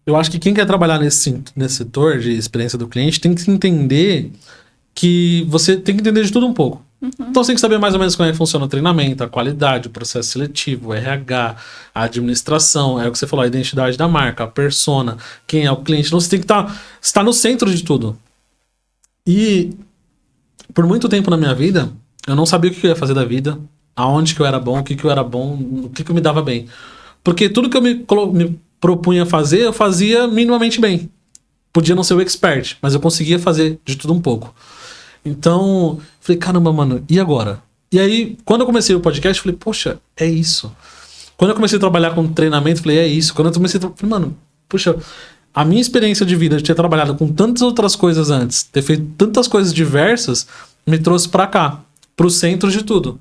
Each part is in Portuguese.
Eu acho que quem quer trabalhar nesse setor de experiência do cliente tem que entender que você tem que entender de tudo um pouco. Então você tem que saber mais ou menos como é que funciona o treinamento, a qualidade, o processo seletivo, o RH, a administração, é o que você falou, a identidade da marca, a persona, quem é o cliente. Então você tem que estar no centro de tudo. E por muito tempo na minha vida, eu não sabia o que eu ia fazer da vida, aonde que eu era bom, o que que eu era bom, o que que eu me dava bem. Porque tudo que eu me propunha fazer, eu fazia minimamente bem. Podia não ser o expert, mas eu conseguia fazer de tudo um pouco. Então, falei, caramba, mano, e agora? E aí, quando eu comecei o podcast, falei, poxa, é isso. Quando eu comecei a trabalhar com treinamento, falei, é isso. Quando eu comecei a falei, mano, puxa, a minha experiência de vida, de ter trabalhado com tantas outras coisas antes, ter feito tantas coisas diversas, me trouxe pra cá, pro centro de tudo.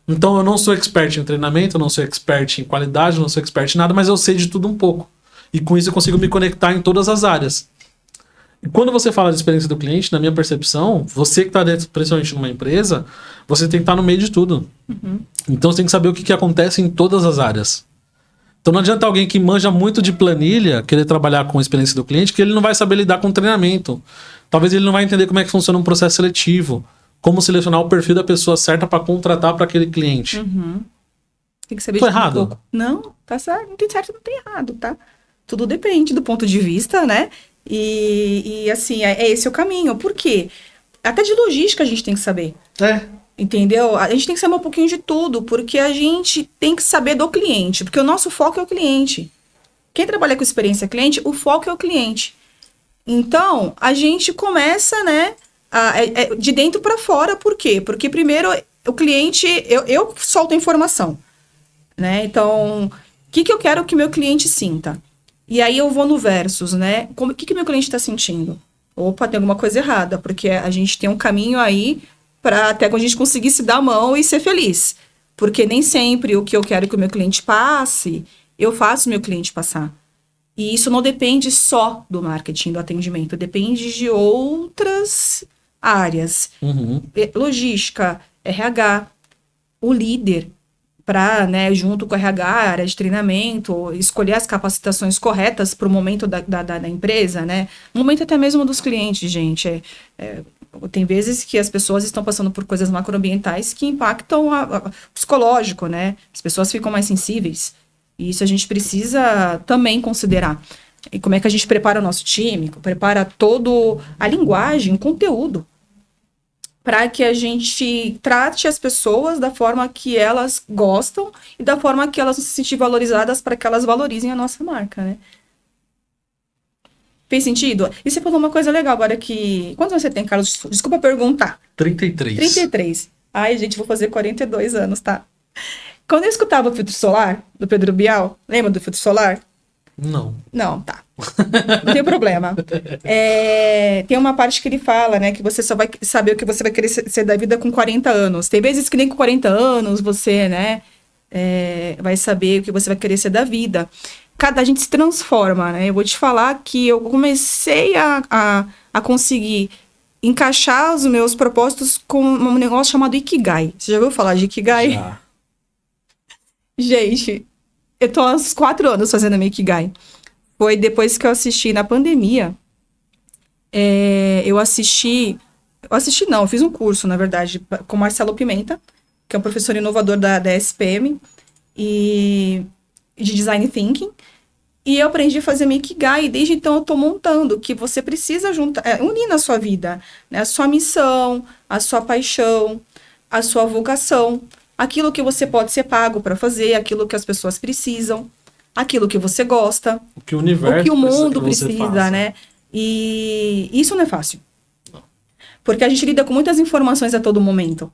Então, eu não sou expert em treinamento, eu não sou expert em qualidade, eu não sou expert em nada, mas eu sei de tudo um pouco. E com isso eu consigo me conectar em todas as áreas. E quando você fala de experiência do cliente, na minha percepção, você que está dentro, principalmente numa empresa, você tem que estar no meio de tudo. Então você tem que saber o que acontece em todas as áreas. Então não adianta alguém que manja muito de planilha querer trabalhar com a experiência do cliente, que ele não vai saber lidar com treinamento. Talvez ele não vai entender como é que funciona um processo seletivo, como selecionar o perfil da pessoa certa para contratar para aquele cliente. Tem que saber Tô de tudo um errado? pouco. Não, tá certo. Não tem certo, não tem errado, tá? Tudo depende do ponto de vista, né? E assim, é esse o caminho. Por quê? Até de logística a gente tem que saber. Entendeu? A gente tem que saber um pouquinho de tudo, porque a gente tem que saber do cliente, porque o nosso foco é o cliente. Quem trabalha com experiência cliente, o foco é o cliente. Então, a gente começa, né, de dentro para fora, por quê? Porque primeiro, o cliente, eu solto a informação, né? Então, o que eu quero que meu cliente sinta? E aí eu vou no versus, né? O que meu cliente está sentindo? Opa, tem alguma coisa errada, porque a gente tem um caminho aí para até quando a gente conseguir se dar a mão e ser feliz. Porque nem sempre o que eu quero que o meu cliente passe, eu faço o meu cliente passar. E isso não depende só do marketing, do atendimento, depende de outras áreas. Logística, RH, o líder, para, né, junto com a RH, área de treinamento, escolher as capacitações corretas para o momento da empresa, né? No momento até mesmo dos clientes, gente. Tem vezes que as pessoas estão passando por coisas macroambientais que impactam o psicológico, né? As pessoas ficam mais sensíveis. E isso a gente precisa também considerar. E como é que a gente prepara o nosso time, prepara toda a linguagem, o conteúdo, para que a gente trate as pessoas da forma que elas gostam e da forma que elas se sentirem valorizadas, para que elas valorizem a nossa marca, né? Fez sentido? E você falou uma coisa legal agora que... Quantos anos você tem, Carlos? Desculpa perguntar. 33. 33. Ai, gente, vou fazer 42 anos, tá? Quando eu escutava o Filtro Solar, do Pedro Bial, lembra do Filtro Solar? Não. Não, tá. Não tem problema. Tem uma parte que ele fala, né, que você só vai saber o que você vai querer ser da vida com 40 anos. Tem vezes que nem com 40 anos você, né, vai saber o que você vai querer ser da vida. A gente se transforma, né? Eu vou te falar que eu comecei a conseguir encaixar os meus propósitos com um negócio chamado Ikigai. Você já ouviu falar de Ikigai? Já. Gente, eu tô há uns 4 anos fazendo a minha Ikigai. Foi depois que eu assisti na pandemia. Eu fiz um curso, na verdade, com Marcelo Pimenta, que é um professor inovador da SPM, e de Design Thinking. E eu aprendi a fazer minha Ikigai, e desde então eu tô montando, que você precisa unir na sua vida, né? A sua missão, a sua paixão, a sua vocação, aquilo que você pode ser pago para fazer, aquilo que as pessoas precisam, aquilo que você gosta, o que o universo, o que o mundo que você precisa, faça. né? E isso não é fácil. Porque a gente lida com muitas informações a todo momento.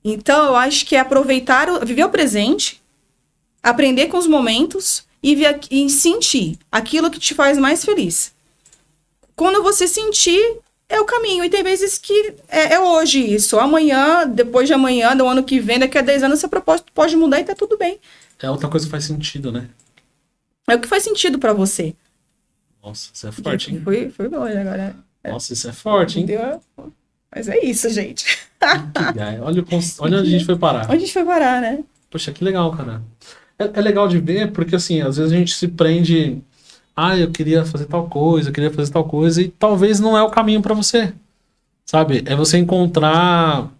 Então, eu acho que é viver o presente, aprender com os momentos e sentir aquilo que te faz mais feliz. Quando você sentir, é o caminho. E tem vezes que é hoje isso. Amanhã, depois de amanhã, do ano que vem, daqui a 10 anos, seu propósito pode mudar e tá tudo bem. É outra coisa que faz sentido, né? É o que faz sentido pra você. Nossa, isso é forte, hein? Foi longe agora. Nossa, isso é forte, hein? Mas é isso, gente. Ikigai. Olha onde a gente foi parar. Onde a gente foi parar, né? Poxa, que legal, cara. É legal de ver porque, assim, às vezes a gente se prende eu queria fazer tal coisa, e talvez não é o caminho para você, sabe? É você encontrar...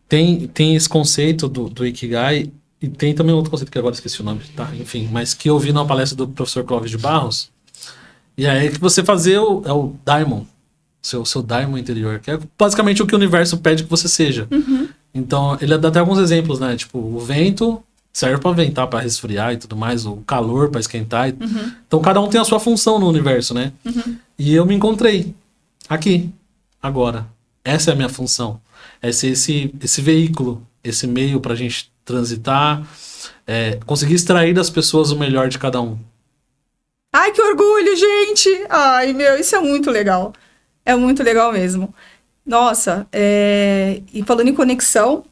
Tem esse conceito do Ikigai, e tem também outro conceito que agora esqueci o nome, tá? Enfim, mas que eu vi numa palestra do professor Clóvis de Barros, e aí é que você fazer o Daimon, seu Daimon interior, que é basicamente o que o universo pede que você seja. Então, ele dá até alguns exemplos, né? Tipo, o vento serve para ventar, para resfriar e tudo mais, o calor para esquentar. Então, cada um tem a sua função no universo, né? E eu me encontrei aqui, agora. Essa é a minha função. É ser esse veículo, esse meio pra gente transitar, conseguir extrair das pessoas o melhor de cada um. Ai, que orgulho, gente! Ai, meu, isso é muito legal. É muito legal mesmo. Nossa, e falando em conexão,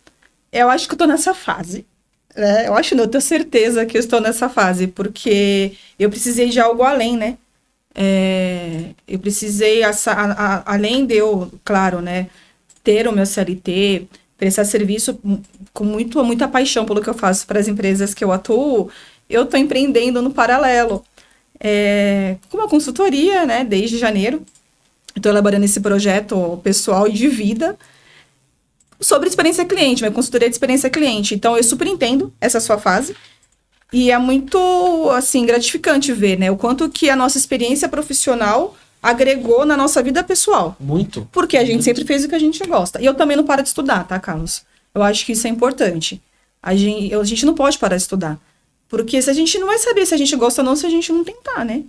eu acho que eu tô nessa fase. Né? Eu acho, não, eu tenho certeza que eu estou nessa fase, porque eu precisei de algo além, né? Eu precisei, além de eu, claro, né, ter o meu CLT, prestar serviço com muita paixão pelo que eu faço para as empresas que eu atuo, eu estou empreendendo no paralelo. Com uma consultoria, né, desde janeiro. Estou elaborando esse projeto pessoal e de vida sobre experiência cliente, minha consultoria de experiência cliente. Então, eu super entendo essa sua fase. E é muito, assim, gratificante ver, né, o quanto que a nossa experiência profissional agregou na nossa vida pessoal. Muito. Porque a gente sempre fez o que a gente gosta. E eu também não paro de estudar, tá, Carlos? Eu acho que isso é importante. A gente não pode parar de estudar. Porque se a gente não vai saber se a gente gosta ou não, se a gente não tentar, né?